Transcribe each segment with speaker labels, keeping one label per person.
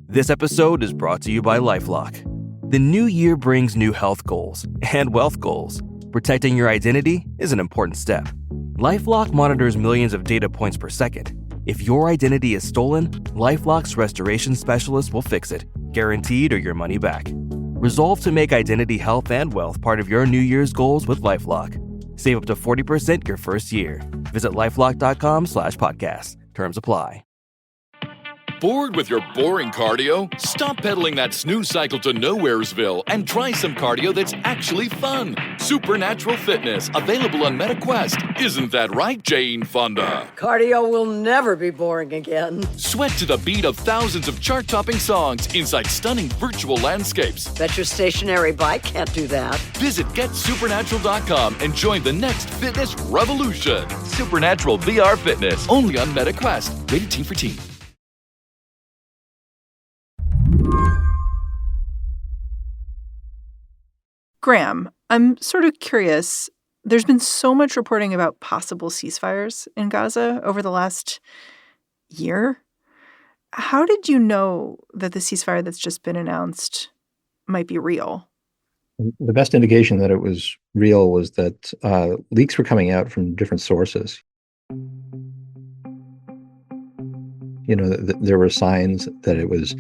Speaker 1: This episode is brought to you by LifeLock. The new year brings new health goals and wealth goals. Protecting your identity is an important step. LifeLock monitors millions of data points per second. If your identity is stolen, LifeLock's restoration specialist will fix it, guaranteed or your money back. Resolve to make identity health and wealth part of your New Year's goals with LifeLock. Save up to 40% your first year. Visit LifeLock.com/podcast. Terms apply.
Speaker 2: Bored with your boring cardio? Stop pedaling that snooze cycle to Nowheresville and try some cardio that's actually fun. Supernatural Fitness, available on MetaQuest. Isn't that right, Jane Fonda?
Speaker 3: Cardio will never be boring again.
Speaker 2: Sweat to the beat of thousands of chart-topping songs inside stunning virtual landscapes.
Speaker 3: Bet your stationary bike can't do that.
Speaker 2: Visit GetSupernatural.com and join the next fitness revolution. Supernatural VR Fitness, only on MetaQuest. Rated Teen for Teen.
Speaker 4: Graeme, I'm sort of curious. There's been so much reporting about possible ceasefires in Gaza over the last year. How did you know that the ceasefire that's just been announced might be real?
Speaker 5: The best indication that it was real was that leaks were coming out from different sources. There were signs that it was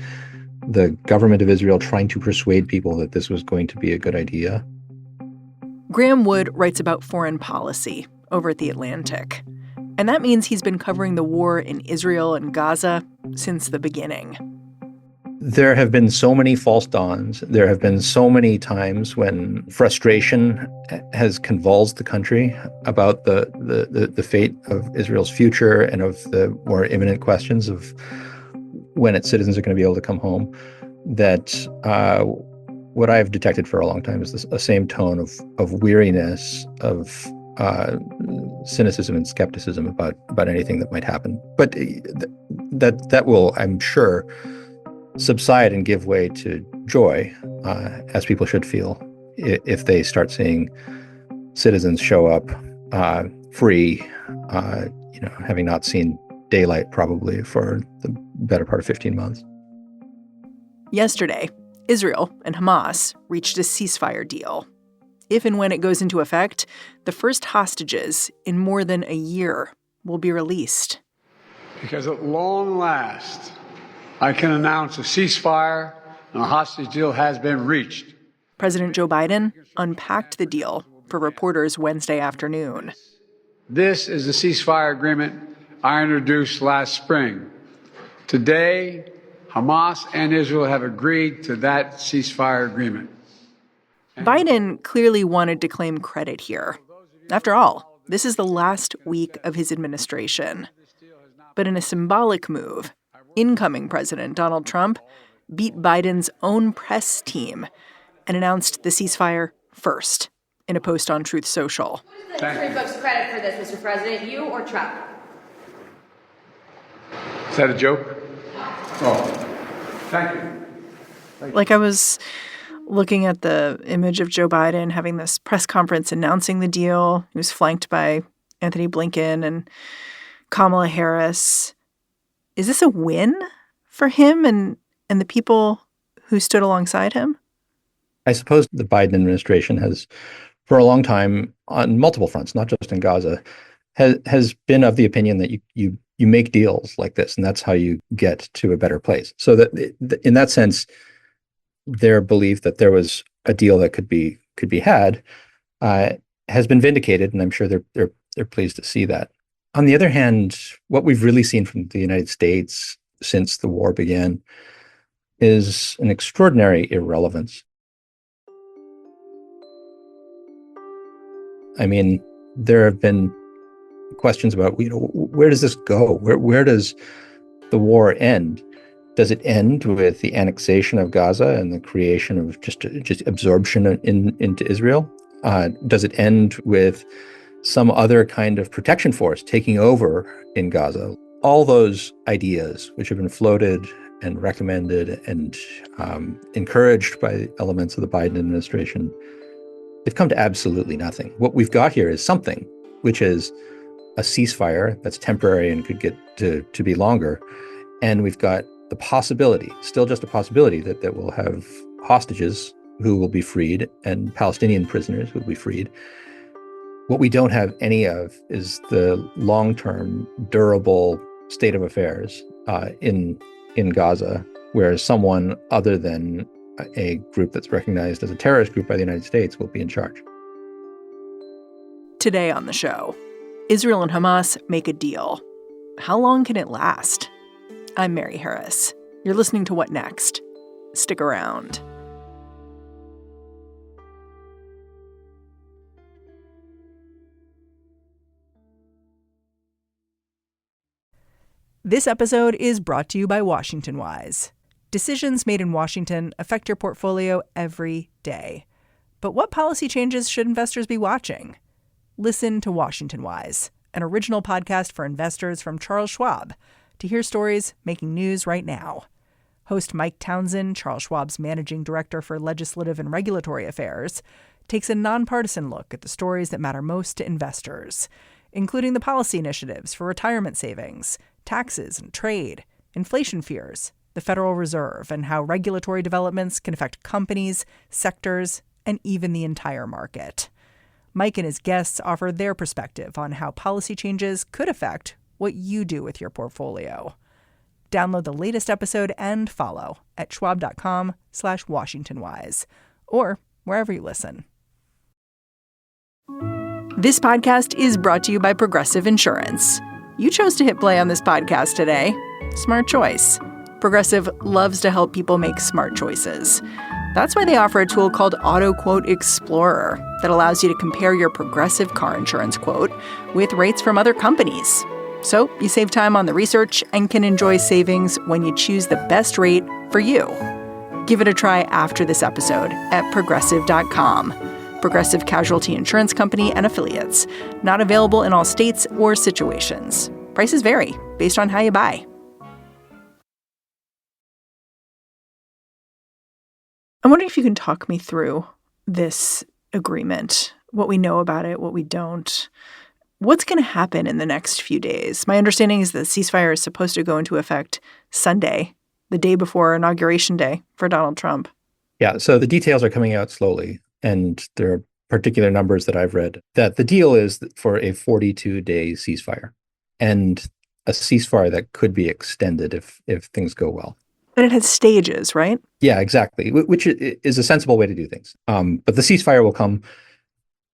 Speaker 5: the government of Israel trying to persuade people that this was going to be a good idea.
Speaker 4: Graeme Wood writes about foreign policy over at The Atlantic. And that means he's been covering the war in Israel and Gaza since the beginning.
Speaker 5: There have been so many false dawns. There have been so many times when frustration has convulsed the country about the fate of Israel's future and of the more imminent questions of when its citizens are going to be able to come home, that what I've detected for a long time is a same tone of weariness, of cynicism and skepticism about anything that might happen. But that will, I'm sure, subside and give way to joy, as people should feel, if they start seeing citizens show up free, having not seen daylight probably for the better part of 15 months.
Speaker 4: Yesterday, Israel and Hamas reached a ceasefire deal. If and when it goes into effect, the first hostages in more than a year will be released.
Speaker 6: Because at long last, I can announce a ceasefire and a hostage deal has been reached.
Speaker 4: President Joe Biden unpacked the deal for reporters Wednesday afternoon.
Speaker 6: This is the ceasefire agreement I introduced last spring. Today, Hamas and Israel have agreed to that ceasefire agreement.
Speaker 4: Biden clearly wanted to claim credit here. After all, this is the last week of his administration. But in a symbolic move, incoming President Donald Trump beat Biden's own press team and announced the ceasefire first in a post on Truth Social.
Speaker 7: Who's the history books credit for this, Mr. President, you or Trump?
Speaker 6: Is that a joke? Oh, thank you.
Speaker 4: Like, I was looking at the image of Joe Biden having this press conference announcing the deal. He was flanked by Anthony Blinken and Kamala Harris. Is this a win for him and the people who stood alongside him?
Speaker 5: I suppose the Biden administration has, for a long time, on multiple fronts, not just in Gaza, has been of the opinion that you make deals like this, and that's how you get to a better place. So that in that sense, their belief that there was a deal that could be had has been vindicated, and I'm sure they're pleased to see that. On the other hand, what we've really seen from the United States since the war began is an extraordinary irrelevance. I mean, there have been questions about, where does this go? Where does the war end? Does it end with the annexation of Gaza and the creation of just absorption into Israel? Does it end with some other kind of protection force taking over in Gaza? All those ideas, which have been floated and recommended and encouraged by elements of the Biden administration, they've come to absolutely nothing. What we've got here is something, which is a ceasefire that's temporary and could get to be longer. And we've got the possibility, still just a possibility, that we'll have hostages who will be freed and Palestinian prisoners who will be freed. What we don't have any of is the long-term, durable state of affairs in Gaza, where someone other than a group that's recognized as a terrorist group by the United States will be in charge.
Speaker 4: Today on the show, Israel and Hamas make a deal. How long can it last? I'm Mary Harris. You're listening to What Next? Stick around. This episode is brought to you by Washington Wise. Decisions made in Washington affect your portfolio every day. But what policy changes should investors be watching? Listen to Washington Wise, an original podcast for investors from Charles Schwab, to hear stories making news right now. Host Mike Townsend, Charles Schwab's managing director for legislative and regulatory affairs, takes a nonpartisan look at the stories that matter most to investors, including the policy initiatives for retirement savings, taxes and trade, inflation fears, the Federal Reserve, and how regulatory developments can affect companies, sectors, and even the entire market. Mike and his guests offer their perspective on how policy changes could affect what you do with your portfolio. Download the latest episode and follow at schwab.com/WashingtonWise or wherever you listen. This podcast is brought to you by Progressive Insurance. You chose to hit play on this podcast today. Smart choice. Progressive loves to help people make smart choices. That's why they offer a tool called Auto Quote Explorer that allows you to compare your Progressive car insurance quote with rates from other companies. So you save time on the research and can enjoy savings when you choose the best rate for you. Give it a try after this episode at Progressive.com. Progressive Casualty Insurance Company and Affiliates. Not available in all states or situations. Prices vary based on how you buy. I'm wondering if you can talk me through this agreement, what we know about it, what we don't. What's going to happen in the next few days? My understanding is the ceasefire is supposed to go into effect Sunday, the day before Inauguration Day for Donald Trump.
Speaker 5: Yeah, so the details are coming out slowly, and there are particular numbers that I've read that the deal is for a 42-day ceasefire and a ceasefire that could be extended if things go well.
Speaker 4: But it has stages, right?
Speaker 5: Yeah, exactly, which is a sensible way to do things. But the ceasefire will come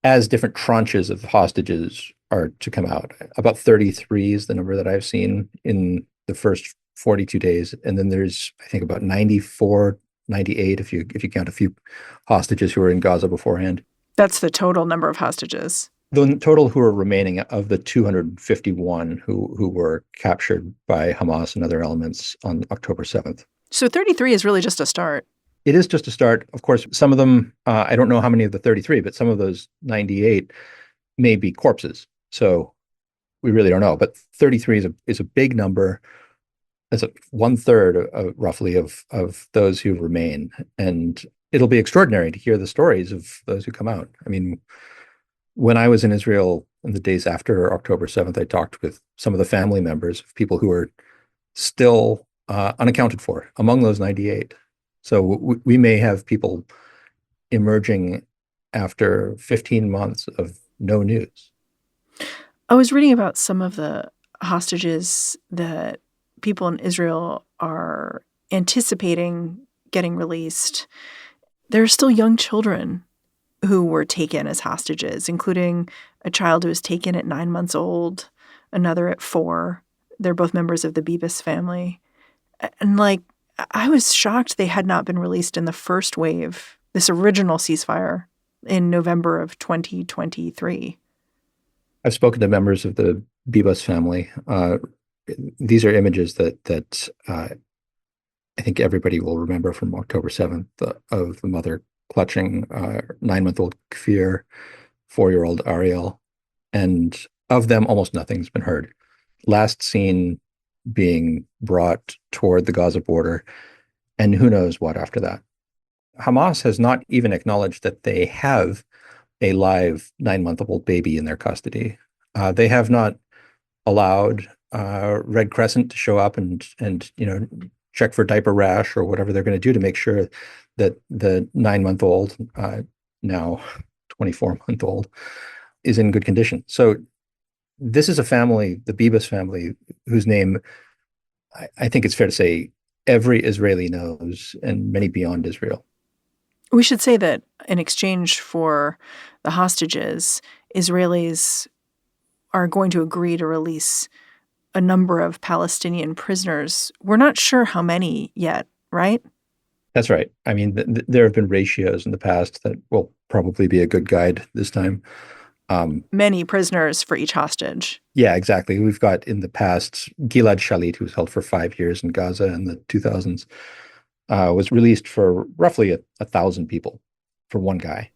Speaker 5: as different tranches of hostages are to come out. About 33 is the number that I've seen in the first 42 days. And then there's, I think, about 94, 98, if you count a few hostages who were in Gaza beforehand.
Speaker 4: That's the total number of hostages.
Speaker 5: The total who are remaining of the 251 who were captured by Hamas and other elements on October 7th.
Speaker 4: So 33 is really just a start.
Speaker 5: It is just a start. Of course, some of them, I don't know how many of the 33, but some of those 98 may be corpses. So we really don't know. But 33 is a big number. That's 1/3 roughly of those who remain. And it'll be extraordinary to hear the stories of those who come out. I mean, when I was in Israel in the days after October 7th, I talked with some of the family members of people who are still unaccounted for among those 98. So we may have people emerging after 15 months of no news.
Speaker 4: I was reading about some of the hostages that people in Israel are anticipating getting released. There are still young children who were taken as hostages, including a child who was taken at 9 months old, another at 4. They're both members of the Bibas family. And I was shocked they had not been released in the first wave, this original ceasefire in November of 2023.
Speaker 5: I've spoken to members of the Bibas family. These are images that I think everybody will remember from October 7th of the mother clutching 9-month-old Kfir, 4-year-old Ariel, and of them, almost nothing's been heard. Last seen being brought toward the Gaza border, and who knows what after that. Hamas has not even acknowledged that they have a live 9-month-old baby in their custody. They have not allowed Red Crescent to show up and check for diaper rash or whatever they're going to do to make sure that the 9-month-old, now 24-month-old, is in good condition. So this is a family, the Bibas family, whose name I think it's fair to say every Israeli knows, and many beyond Israel.
Speaker 4: We should say that in exchange for the hostages, Israelis are going to agree to release a number of Palestinian prisoners. We're not sure how many yet, right?
Speaker 5: That's right. I mean, there have been ratios in the past that will probably be a good guide this time.
Speaker 4: Many prisoners for each hostage.
Speaker 5: Yeah, exactly. We've got in the past Gilad Shalit, who was held for 5 years in Gaza in the 2000s, was released for roughly 1,000 people for one guy.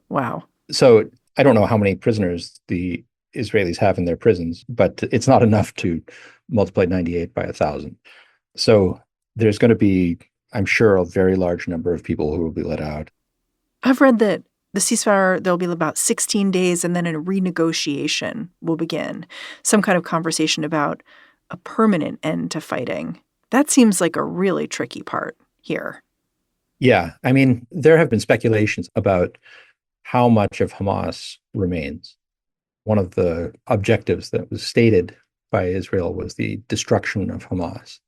Speaker 4: Wow.
Speaker 5: So I don't know how many prisoners the Israelis have in their prisons, but it's not enough to multiply 98 by 1,000. So there's going to be, I'm sure, a very large number of people who will be let out.
Speaker 4: I've read that the ceasefire, there'll be about 16 days, and then a renegotiation will begin. Some kind of conversation about a permanent end to fighting. That seems like a really tricky part here.
Speaker 5: Yeah. I mean, there have been speculations about how much of Hamas remains. One of the objectives that was stated by Israel was the destruction of Hamas.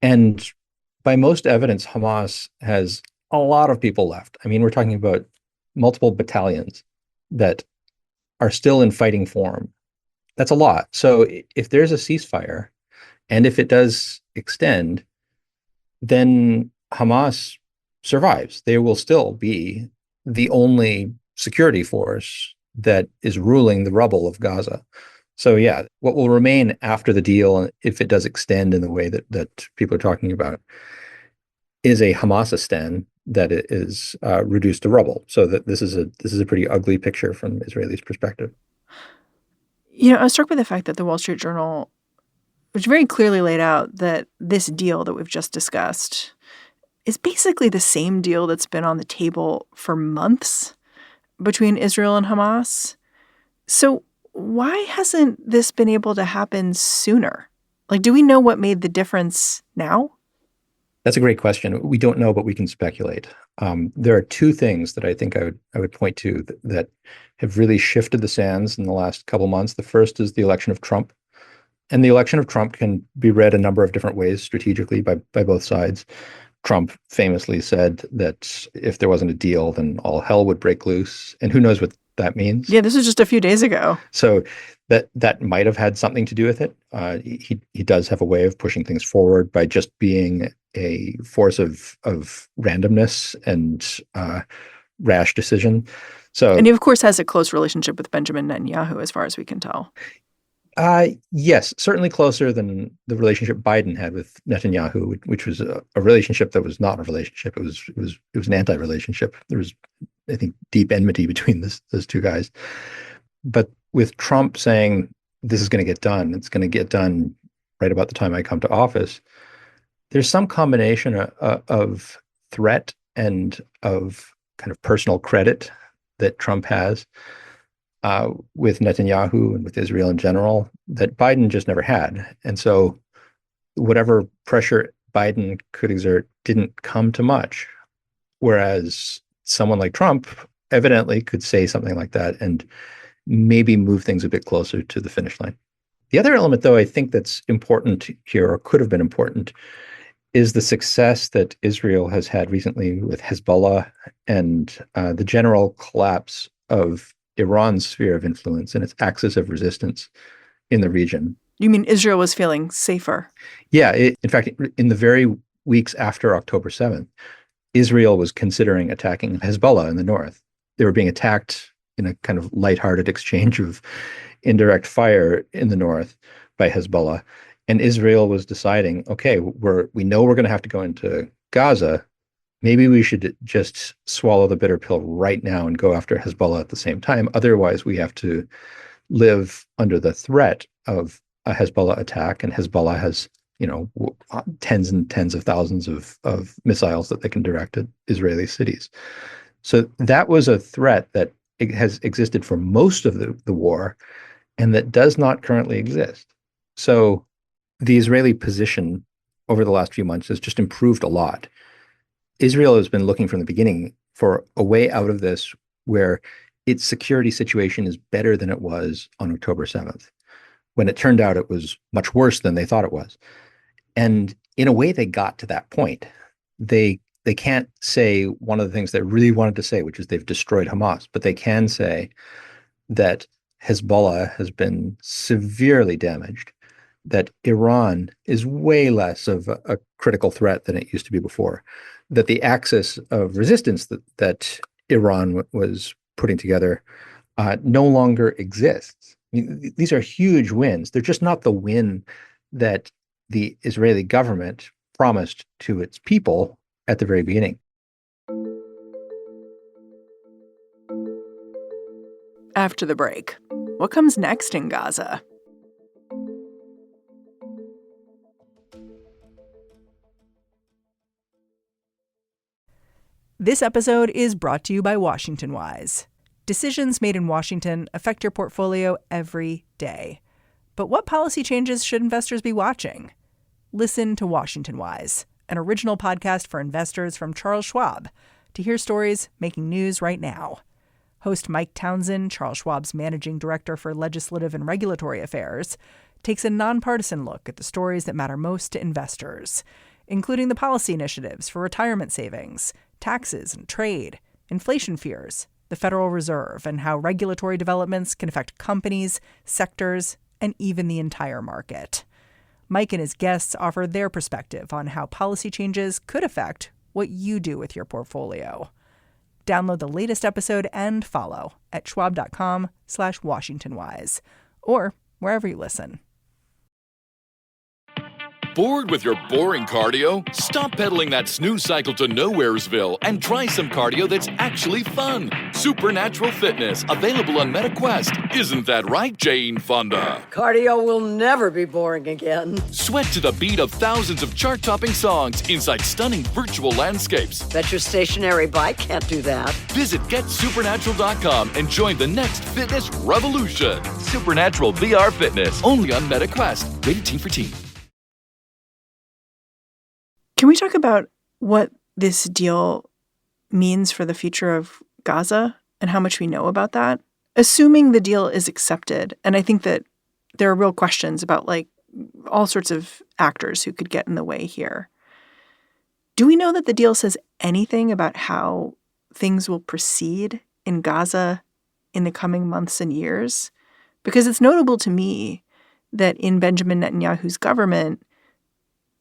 Speaker 5: And by most evidence, Hamas has a lot of people left. I mean, we're talking about multiple battalions that are still in fighting form. That's a lot. So if there's a ceasefire, and if it does extend, then Hamas survives. They will still be the only security force that is ruling the rubble of Gaza. So yeah, what will remain after the deal, if it does extend in the way that people are talking about, is a Hamasistan that is reduced to rubble. So that this is a pretty ugly picture from Israelis' perspective.
Speaker 4: You know, I was struck by the fact that the Wall Street Journal, which very clearly laid out that this deal that we've just discussed is basically the same deal that's been on the table for months between Israel and Hamas. So why hasn't this been able to happen sooner? Like, do we know what made the difference now?
Speaker 5: That's a great question. We don't know, but we can speculate. There are two things that I think I would point to that have really shifted the sands in the last couple months. The first is the election of Trump. And the election of Trump can be read a number of different ways strategically by both sides. Trump famously said that if there wasn't a deal, then all hell would break loose. And who knows what that means?
Speaker 4: Yeah, this was just a few days ago.
Speaker 5: So that might have had something to do with it. He does have a way of pushing things forward by just being a force of randomness and rash decision. So,
Speaker 4: and he, of course, has a close relationship with Benjamin Netanyahu, as far as we can tell.
Speaker 5: Yes, certainly closer than the relationship Biden had with Netanyahu, which was a relationship that was not a relationship. It was an anti-relationship. There was, I think, deep enmity between those two guys. But with Trump saying this is going to get done, it's going to get done right about the time I come to office, there's some combination of threat and of kind of personal credit that Trump has with Netanyahu and with Israel in general that Biden just never had. And so whatever pressure Biden could exert didn't come to much, whereas someone like Trump evidently could say something like that and maybe move things a bit closer to the finish line. The other element, though, I think that's important here, or could have been important, is the success that Israel has had recently with Hezbollah and the general collapse of Iran's sphere of influence and its axis of resistance in the region.
Speaker 4: You mean Israel was feeling safer?
Speaker 5: Yeah. In fact, in the very weeks after October 7th, Israel was considering attacking Hezbollah in the north. They were being attacked in a kind of lighthearted exchange of indirect fire in the north by Hezbollah. And Israel was deciding, okay, we know we're going to have to go into Gaza. Maybe we should just swallow the bitter pill right now and go after Hezbollah at the same time. Otherwise, we have to live under the threat of a Hezbollah attack. And Hezbollah has, tens and tens of thousands of missiles that they can direct at Israeli cities. So that was a threat that has existed for most of the war and that does not currently exist. So the Israeli position over the last few months has just improved a lot. Israel has been looking from the beginning for a way out of this where its security situation is better than it was on October 7th, when it turned out it was much worse than they thought it was. And in a way, they got to that point. They can't say one of the things they really wanted to say, which is they've destroyed Hamas, but they can say that Hezbollah has been severely damaged, that Iran is way less of a critical threat than it used to be before, that the axis of resistance that Iran was putting together no longer exists. I mean, these are huge wins. They're just not the win that the Israeli government promised to its people at the very beginning.
Speaker 4: After the break, what comes next in Gaza? This episode is brought to you by Washington Wise. Decisions made in Washington affect your portfolio every day. But what policy changes should investors be watching? Listen to Washington Wise, an original podcast for investors from Charles Schwab, to hear stories making news right now. Host Mike Townsend, Charles Schwab's managing director for legislative and regulatory affairs, takes a nonpartisan look at the stories that matter most to investors, including the policy initiatives for retirement savings, taxes and trade, inflation fears, the Federal Reserve, and how regulatory developments can affect companies, sectors, and even the entire market. Mike and his guests offer their perspective on how policy changes could affect what you do with your portfolio. Download the latest episode and follow at schwab.com/WashingtonWise or wherever you listen.
Speaker 2: Bored with your boring cardio? Stop pedaling that snooze cycle to nowheresville and try some cardio that's actually fun. Supernatural fitness, available on MetaQuest. Isn't that right, Jane Fonda?
Speaker 3: Cardio will never be boring again.
Speaker 2: Sweat to the beat of thousands of chart-topping songs inside stunning virtual landscapes.
Speaker 3: Bet your stationary bike can't do that.
Speaker 2: Visit GetSupernatural.com and join the next fitness revolution. Supernatural VR Fitness, only on MetaQuest. Rated Teen for Teen.
Speaker 4: Can we talk about what this deal means for the future of Gaza and how much we know about that? Assuming the deal is accepted, and I think that there are real questions about all sorts of actors who could get in the way here. Do we know that the deal says anything about how things will proceed in Gaza in the coming months and years? Because it's notable to me that in Benjamin Netanyahu's government,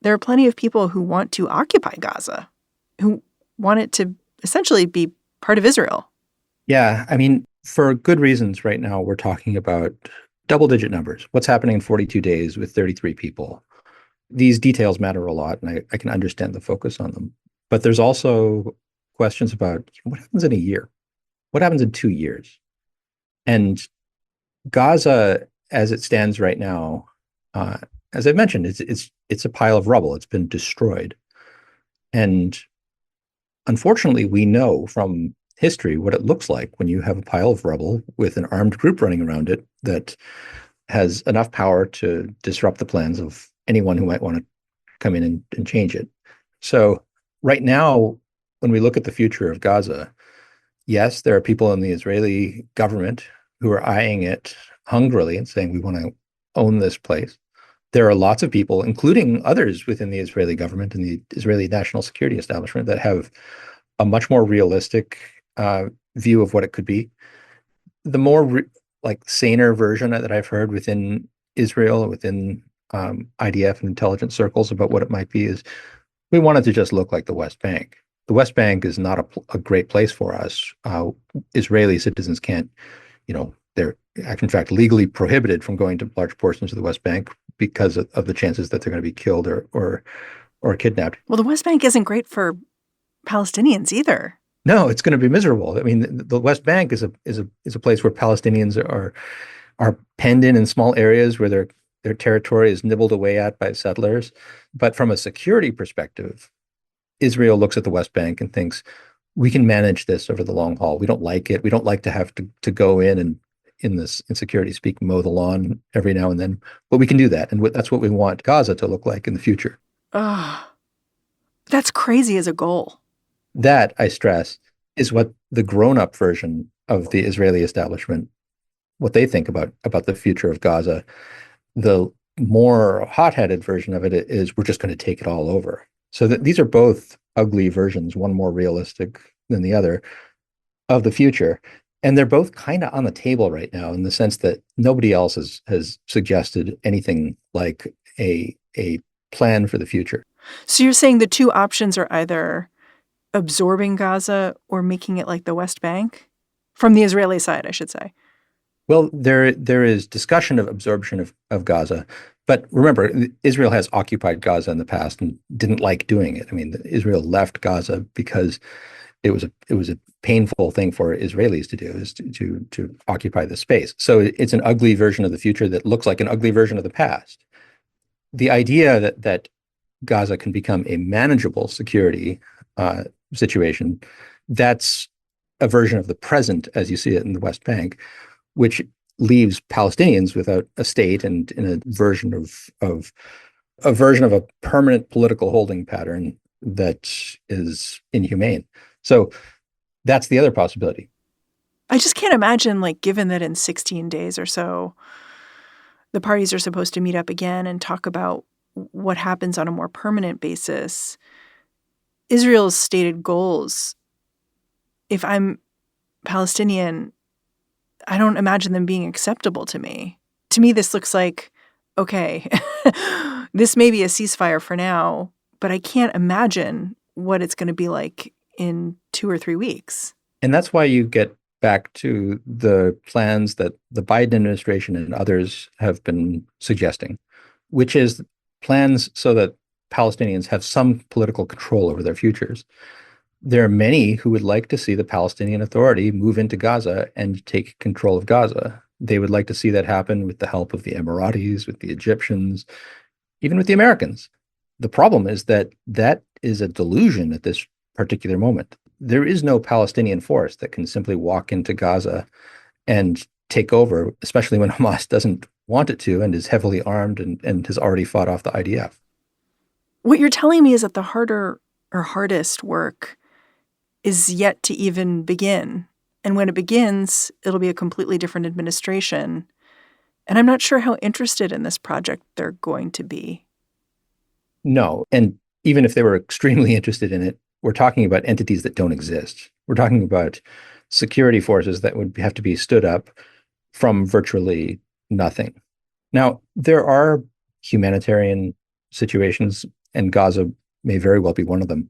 Speaker 4: there are plenty of people who want to occupy Gaza, who want it to essentially be part of Israel.
Speaker 5: Yeah, I mean, for good reasons right now, we're talking about double-digit numbers. What's happening in 42 days with 33 people? These details matter a lot, and I can understand the focus on them. But there's also questions about what happens in a year? What happens in 2 years? And Gaza, as it stands right now, as I've mentioned, it's a pile of rubble. It's been destroyed. And unfortunately, we know from history what it looks like when you have a pile of rubble with an armed group running around it that has enough power to disrupt the plans of anyone who might want to come in and change it. So right now, when we look at the future of Gaza, yes, there are people in the Israeli government who are eyeing it hungrily and saying, we want to own this place. There are lots of people, including others within the Israeli government and the Israeli national security establishment, that have a much more realistic view of what it could be. The more saner version that I've heard within Israel, within IDF and intelligence circles about what it might be is we want it to just look like the West Bank. The West Bank is not a great place for us. Israeli citizens can't, they're in fact legally prohibited from going to large portions of the West Bank because of the chances that they're going to be killed or kidnapped.
Speaker 4: Well, the West Bank isn't great for Palestinians either.
Speaker 5: No, it's going to be miserable. I mean, the West Bank is a place where Palestinians are penned in small areas where their territory is nibbled away at by settlers. But from a security perspective, Israel looks at the West Bank and thinks, we can manage this over the long haul. We don't like it. We don't like to have to go in this insecurity speak, mow the lawn every now and then. But we can do that. And that's what we want Gaza to look like in the future.
Speaker 4: Ugh. That's crazy as a goal.
Speaker 5: That, I stress, is what the grown-up version of the Israeli establishment, what they think about the future of Gaza. The more hot-headed version of it is we're just going to take it all over. So that these are both ugly versions, one more realistic than the other, of the future. And they're both kind of on the table right now in the sense that nobody else has suggested anything like a plan for the future.
Speaker 4: So you're saying the two options are either absorbing Gaza or making it like the West Bank? From the Israeli side, I should say.
Speaker 5: Well, there is discussion of absorption of Gaza. But remember, Israel has occupied Gaza in the past and didn't like doing it. I mean, Israel left Gaza because it was a painful thing for Israelis to do, is to occupy the space. So it's an ugly version of the future that looks like an ugly version of the past. The idea that Gaza can become a manageable security situation, that's a version of the present as you see it in the West Bank, which leaves Palestinians without a state and in a version of a permanent political holding pattern that is inhumane. So that's the other possibility.
Speaker 4: I just can't imagine, like, given that in 16 days or so, the parties are supposed to meet up again and talk about what happens on a more permanent basis. Israel's stated goals, if I'm Palestinian, I don't imagine them being acceptable to me. To me, this looks like, okay, this may be a ceasefire for now, but I can't imagine what it's going to be like in 2 or 3 weeks.
Speaker 5: And that's why you get back to the plans that the Biden administration and others have been suggesting, which is plans so that Palestinians have some political control over their futures. There are many who would like to see the Palestinian Authority move into Gaza and take control of Gaza. They would like to see that happen with the help of the Emiratis, with the Egyptians, even with the Americans. The problem is that is a delusion at this particular moment. There is no Palestinian force that can simply walk into Gaza and take over, especially when Hamas doesn't want it to and is heavily armed and has already fought off the IDF.
Speaker 4: What you're telling me is that the harder or hardest work is yet to even begin. And when it begins, it'll be a completely different administration. And I'm not sure how interested in this project they're going to be.
Speaker 5: No. And even if they were extremely interested in it, we're talking about entities that don't exist. We're talking about security forces that would have to be stood up from virtually nothing. Now, there are humanitarian situations, and Gaza may very well be one of them,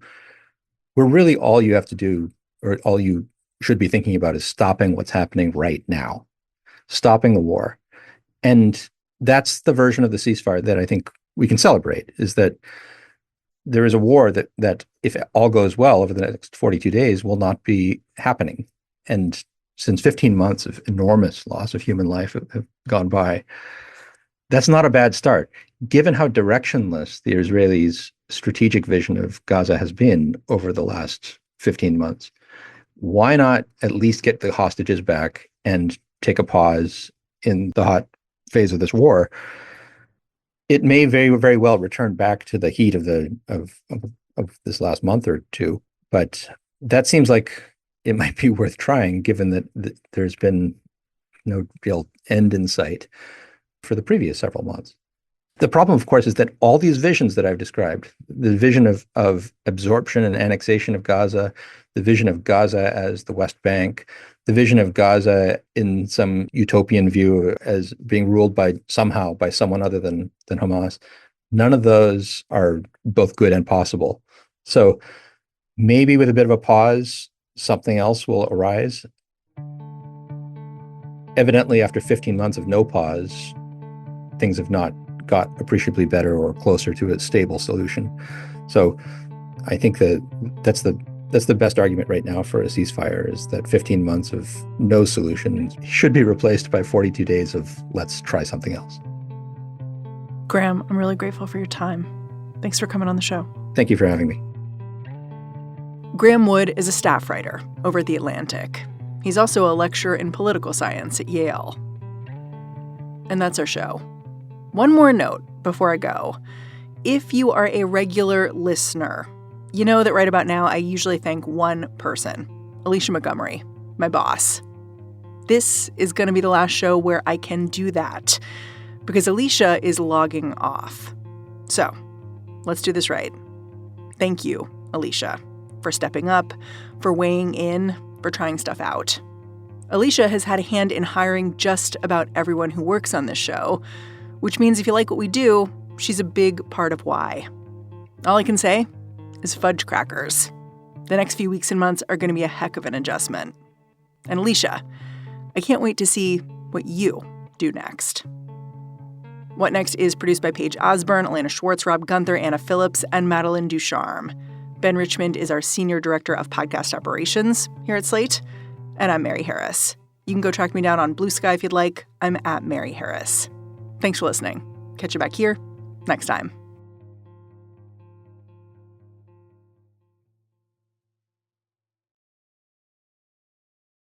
Speaker 5: where really all you have to do, or all you should be thinking about, is stopping what's happening right now, stopping the war. And that's the version of the ceasefire that I think we can celebrate, is that there is a war that if all goes well over the next 42 days, will not be happening. And since 15 months of enormous loss of human life have gone by, that's not a bad start. Given how directionless the Israelis' strategic vision of Gaza has been over the last 15 months, why not at least get the hostages back and take a pause in the hot phase of this war? It may very, very well return back to the heat of this last month or two, but that seems like it might be worth trying, given that there's been no real end in sight for the previous several months. The problem, of course, is that all these visions that I've described, the vision of absorption and annexation of Gaza, the vision of Gaza as the West Bank, the vision of Gaza in some utopian view as being ruled by someone other than Hamas, none of those are both good and possible. So maybe with a bit of a pause, something else will arise. Evidently, after 15 months of no pause, things have not got appreciably better or closer to a stable solution. So I think that's the best argument right now for a ceasefire, is that 15 months of no solution should be replaced by 42 days of let's try something else.
Speaker 4: Graeme, I'm really grateful for your time. Thanks for coming on the show.
Speaker 5: Thank you for having me.
Speaker 4: Graeme Wood is a staff writer over at The Atlantic. He's also a lecturer in political science at Yale. And that's our show. One more note before I go. If you are a regular listener, you know that right about now I usually thank one person, Alicia Montgomery, my boss. This is going to be the last show where I can do that because Alicia is logging off. So let's do this right. Thank you, Alicia, for stepping up, for weighing in, for trying stuff out. Alicia has had a hand in hiring just about everyone who works on this show, which means if you like what we do, she's a big part of why. All I can say is fudge crackers. The next few weeks and months are going to be a heck of an adjustment. And Alicia, I can't wait to see what you do next. What Next is produced by Paige Osburn, Elena Schwartz, Rob Gunther, Anna Phillips, and Madeline Ducharme. Ben Richmond is our Senior Director of Podcast Operations here at Slate. And I'm Mary Harris. You can go track me down on Blue Sky if you'd like. I'm at Mary Harris. Thanks for listening. Catch you back here next time.